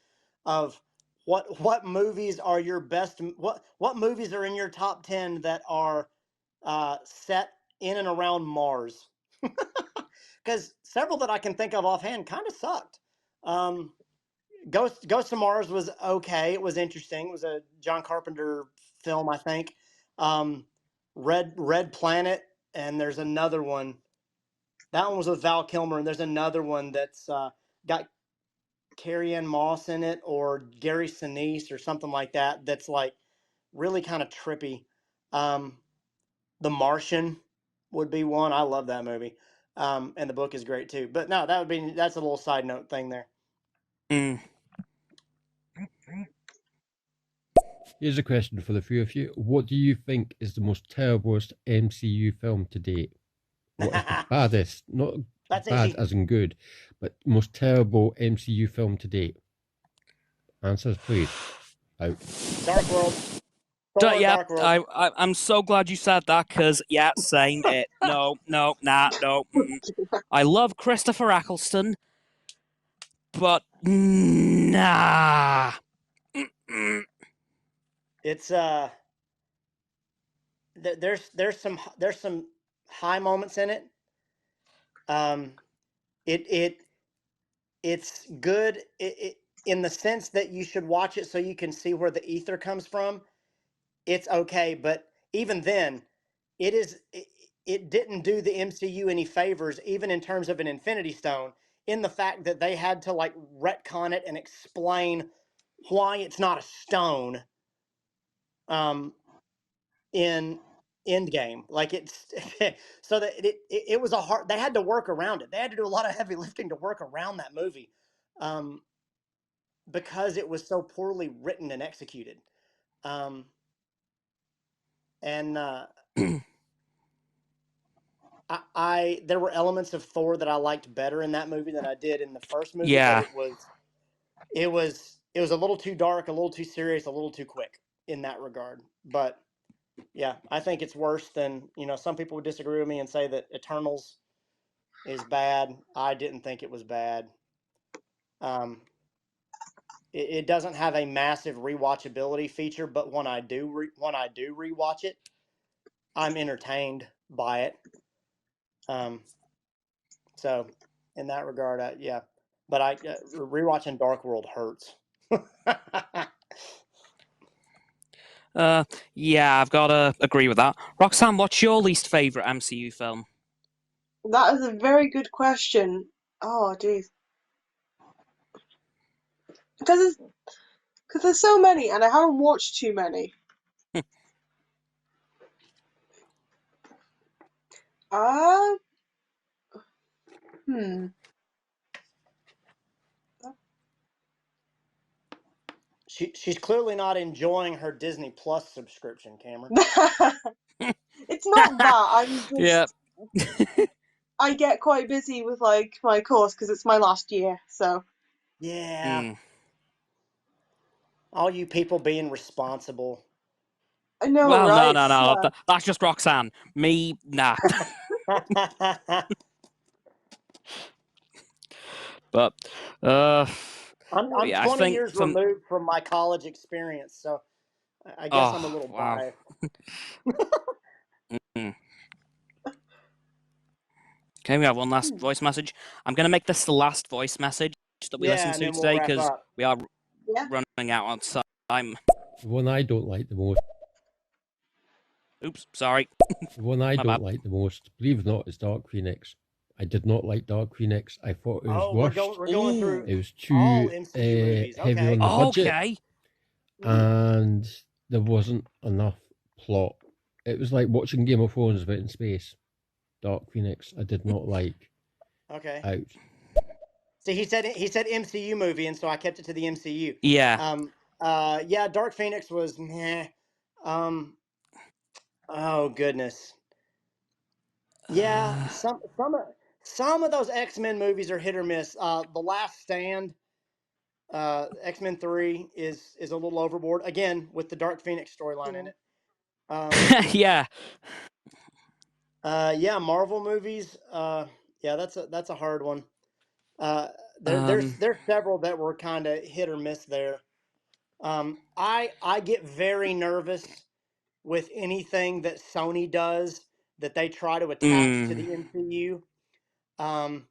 of what movies are your best? What movies are in your top 10 that are set in and around Mars? Because several that I can think of offhand kind of sucked. Ghost of Mars was okay. It was interesting. It was a John Carpenter film, I think. Red Planet, and there's another one. That one was with Val Kilmer, and there's another one that's got Carrie-Anne Moss in it, or Gary Sinise, or something like that. That's like really kind of trippy. The Martian would be one. I love that movie, and the book is great too. But no, that's a little side note thing there. Here's a question for the three of you. What do you think is the most terriblest MCU film to date? What is the baddest? Not That's bad easy. as in good, but most terrible MCU film to date? Answers, please. Out. Dark World. Yeah, Dark World. I'm so glad you said that, because, yeah, same. No. I love Christopher Eccleston, but nah. It's there's some high moments in it. It's good in the sense that you should watch it so you can see where the ether comes from. It's okay, but even then, it didn't do the MCU any favors, even in terms of an Infinity Stone, in the fact that they had to like retcon it and explain why it's not a stone. In Endgame, like it's so that it was a hard. They had to work around it. They had to do a lot of heavy lifting to work around that movie, because it was so poorly written and executed. And I there were elements of Thor that I liked better in that movie than I did in the first movie. Yeah. But it was a little too dark, a little too serious, a little too quick in that regard. But yeah, I think it's worse than, some people would disagree with me and say that Eternals is bad. I didn't think it was bad. It doesn't have a massive rewatchability feature, but when I do rewatch it, I'm entertained by it. So in that regard, yeah. But rewatching Dark World hurts. Yeah, I've got to agree with that. Roxanne, what's your least favourite MCU film? That is a very good question. Oh, geez. Because there's so many, and I haven't watched too many. She's clearly not enjoying her Disney Plus subscription, Cameron. It's not that. I'm just. Yeah. I get quite busy with like my course because it's my last year, so. Yeah. All you people being responsible. I know, well, right? No. That's just Roxanne. Me, nah. But I'm 20 years removed from my college experience, so I guess I'm a little biased. Okay, we have one last voice message. I'm going to make this the last voice message that we listen to today, because we are running out on time. The one I don't like the most. Oops, sorry. The one I don't like the most, believe it or not, is Dark Phoenix. I did not like Dark Phoenix. I thought it was rushed. We're going through it was too heavy on the budget. And there wasn't enough plot. It was like watching Game of Thrones but in space. Dark Phoenix, I did not like. Okay. Out. See, he said MCU movie, and so I kept it to the MCU. Yeah. Yeah, Dark Phoenix was meh. Oh goodness. Yeah, some of those X-Men movies are hit or miss. The Last Stand X-Men 3 is a little overboard again with the Dark Phoenix storyline in it. Yeah. Marvel movies. Yeah, that's a hard one. There's several that were kind of hit or miss there. I get very nervous with anything that Sony does that they try to attach to the MCU. I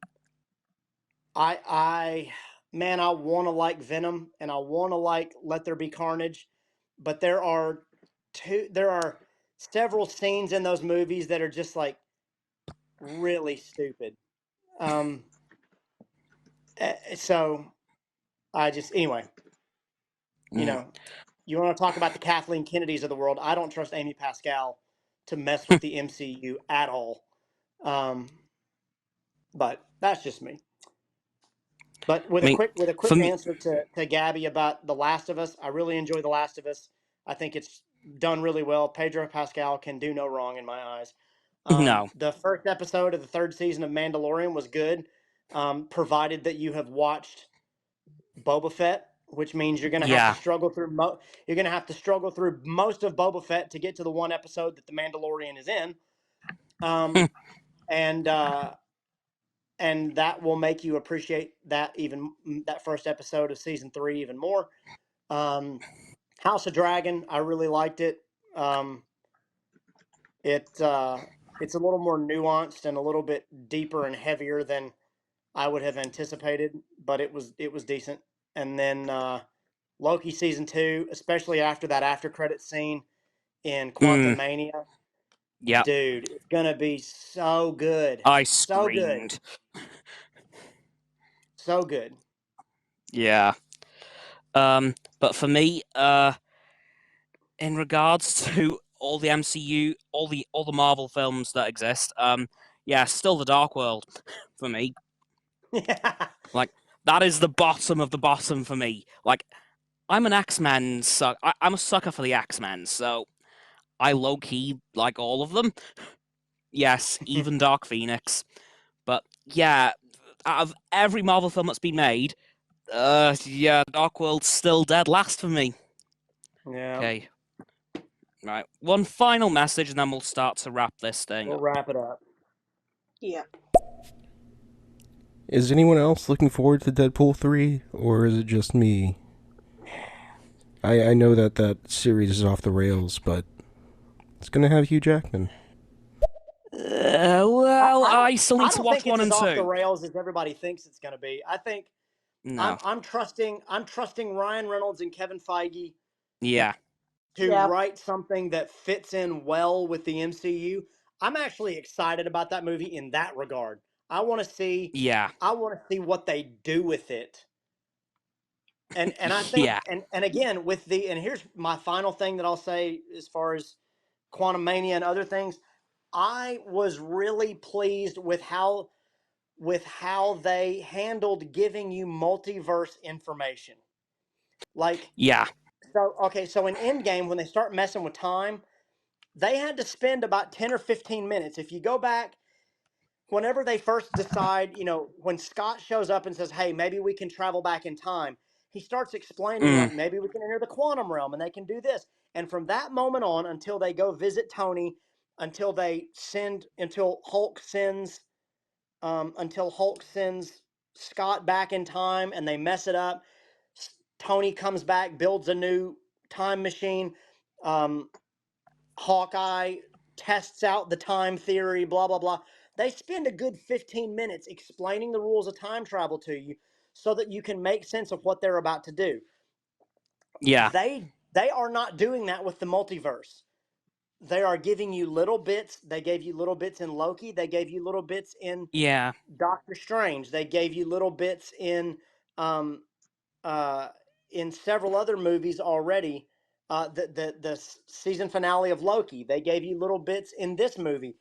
want to like Venom and I want to like Let There Be Carnage, but there are several scenes in those movies that are just like really stupid. So I just anyway, you know, you want to talk about the Kathleen Kennedys of the world? I don't trust Amy Pascal to mess with the MCU at all. But that's just me. But with a quick answer to Gabby about The Last of Us, I really enjoy The Last of Us. I think it's done really well. Pedro Pascal can do no wrong in my eyes. No. The first episode of the third season of Mandalorian was good, provided that you have watched Boba Fett, which means you're going to have to struggle through. You're going to have to struggle through most of Boba Fett to get to the one episode that the Mandalorian is in, and that will make you appreciate that first episode of season 3 even more. House of Dragon, I really liked it. It's a little more nuanced and a little bit deeper and heavier than I would have anticipated, but it was decent. And then Loki season 2, especially after that after credit scene in Quantumania. Yeah, dude, it's gonna be so good. I screamed. So good. Yeah. But for me, in regards to all the MCU, all the Marvel films that exist, still the Dark World for me. Yeah. Like, that is the bottom of the bottom for me. Like, I'm an X-Men sucker. I'm a sucker for the X-Men, so I low-key like all of them. Yes, even Dark Phoenix. But yeah, out of every Marvel film that's been made, Dark World's still dead last for me. Yeah. Okay. Right. One final message, and then we'll start to wrap this thing up. We'll wrap it up. Yeah. Is anyone else looking forward to Deadpool 3, or is it just me? I know that series is off the rails, but it's going to have Hugh Jackman. I still need to watch 1 and 2. I don't think it's as off the rails as everybody thinks it's going to be. I think I'm trusting Ryan Reynolds and Kevin Feige. Yeah. To write something that fits in well with the MCU. I'm actually excited about that movie in that regard. I want to see. Yeah. I want to see what they do with it. And I think and again with and here's my final thing that I'll say as far as Quantumania and other things. I was really pleased with how they handled giving you multiverse information. Like So in Endgame, when they start messing with time, they had to spend about 10 or 15 minutes. If you go back, whenever they first decide, when Scott shows up and says, hey, maybe we can travel back in time, he starts explaining, like, maybe we can enter the quantum realm and they can do this. And from that moment on, until they go visit Tony, until Hulk sends Scott back in time and they mess it up, Tony comes back, builds a new time machine. Hawkeye tests out the time theory, blah, blah, blah. They spend a good 15 minutes explaining the rules of time travel to you so that you can make sense of what they're about to do. Yeah. They are not doing that with the multiverse. They are giving you little bits. They gave you little bits in Loki. They gave you little bits in Doctor Strange. They gave you little bits in several other movies already. The season finale of Loki, they gave you little bits in this movie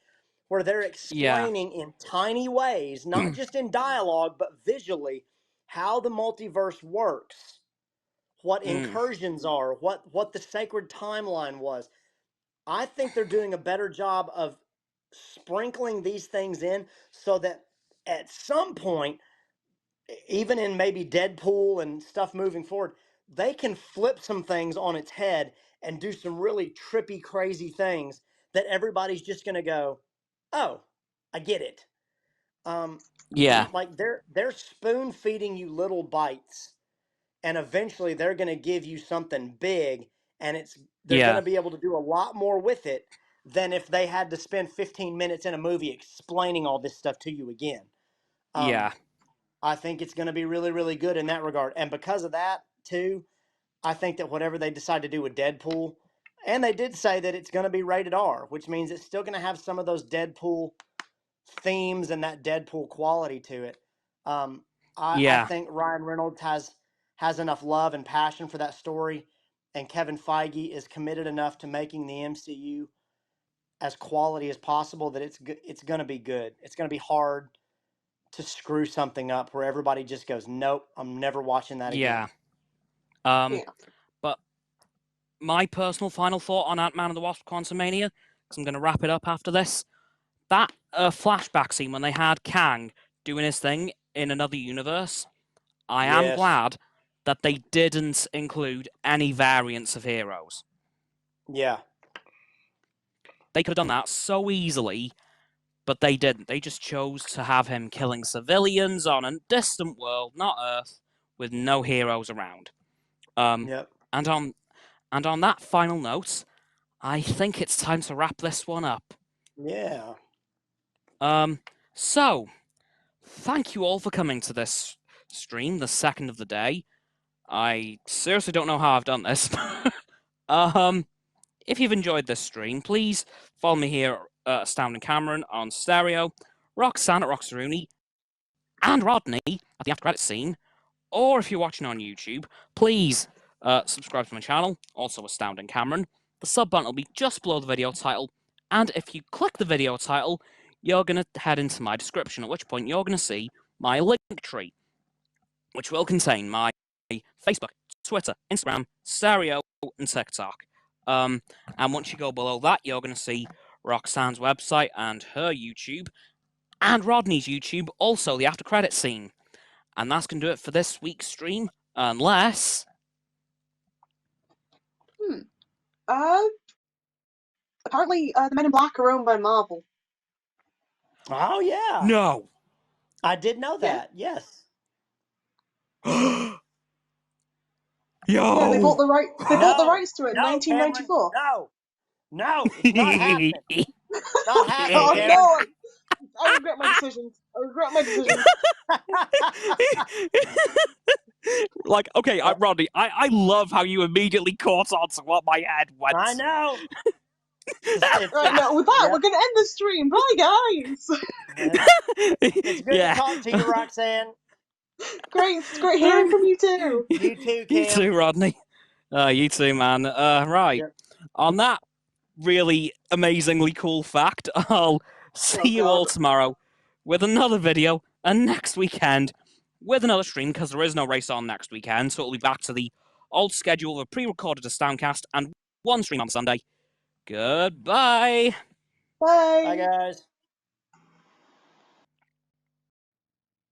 where they're explaining in tiny ways, not just in dialogue, but visually, how the multiverse works, what incursions are, what the sacred timeline was. I think they're doing a better job of sprinkling these things in so that at some point even in maybe Deadpool and stuff moving forward, they can flip some things on its head and do some really trippy, crazy things that everybody's just going to go, "Oh, I get it." Like they're spoon feeding you little bites, and eventually they're going to give you something big, and they're going to be able to do a lot more with it than if they had to spend 15 minutes in a movie explaining all this stuff to you again. I think it's going to be really, really good in that regard. And because of that, too, I think that whatever they decide to do with Deadpool, and they did say that it's going to be rated R, which means it's still going to have some of those Deadpool themes and that Deadpool quality to it. I think Ryan Reynolds has enough love and passion for that story, and Kevin Feige is committed enough to making the MCU as quality as possible that it's going to be good. It's going to be hard to screw something up where everybody just goes, "Nope, I'm never watching that again." But my personal final thought on Ant-Man and the Wasp: Quantumania, because I'm going to wrap it up after this, that flashback scene when they had Kang doing his thing in another universe, I am glad that they didn't include any variants of heroes. Yeah. They could have done that so easily, but they didn't. They just chose to have him killing civilians on a distant world, not Earth, with no heroes around. And on that final note, I think it's time to wrap this one up. Yeah. So, thank you all for coming to this stream, the second of the day. I seriously don't know how I've done this. If you've enjoyed this stream, please follow me here at Astounding Cameron on Stereo, Roxanne at Roxo, and Rodney at the After Credits Scene. Or if you're watching on YouTube, please subscribe to my channel, also Astounding Cameron. The sub button will be just below the video title, and if you click the video title, you're going to head into my description, at which point you're going to see my link tree, which will contain my Facebook, Twitter, Instagram, Stereo, and TikTok. And once you go below that, you're going to see Roxanne's website and her YouTube, and Rodney's YouTube, also the After Credits Scene. And that's going to do it for this week's stream, unless... Apparently, the Men in Black are owned by Marvel. Oh, yeah. No. I did know that, yes. Yo! Yeah, they bought the rights to it in 1994. No, it's not happening. Not happening. Oh, no! I regret my decisions. Like, okay, Rodney, I love how you immediately caught on to what my head went. I know. Right, now, with that, we're going to end the stream. Bye, guys! It's good to talk to you, Roxanne. Great, it's great hearing from you, too. You too, Cam. You too, Rodney. You too, man. Right. Yep. On that really amazingly cool fact, I'll see you all tomorrow with another video, and next weekend with another stream, because there is no race on next weekend, so it'll be back to the old schedule of a pre-recorded AstoundCast and one stream on Sunday. Goodbye. Bye. Bye, guys.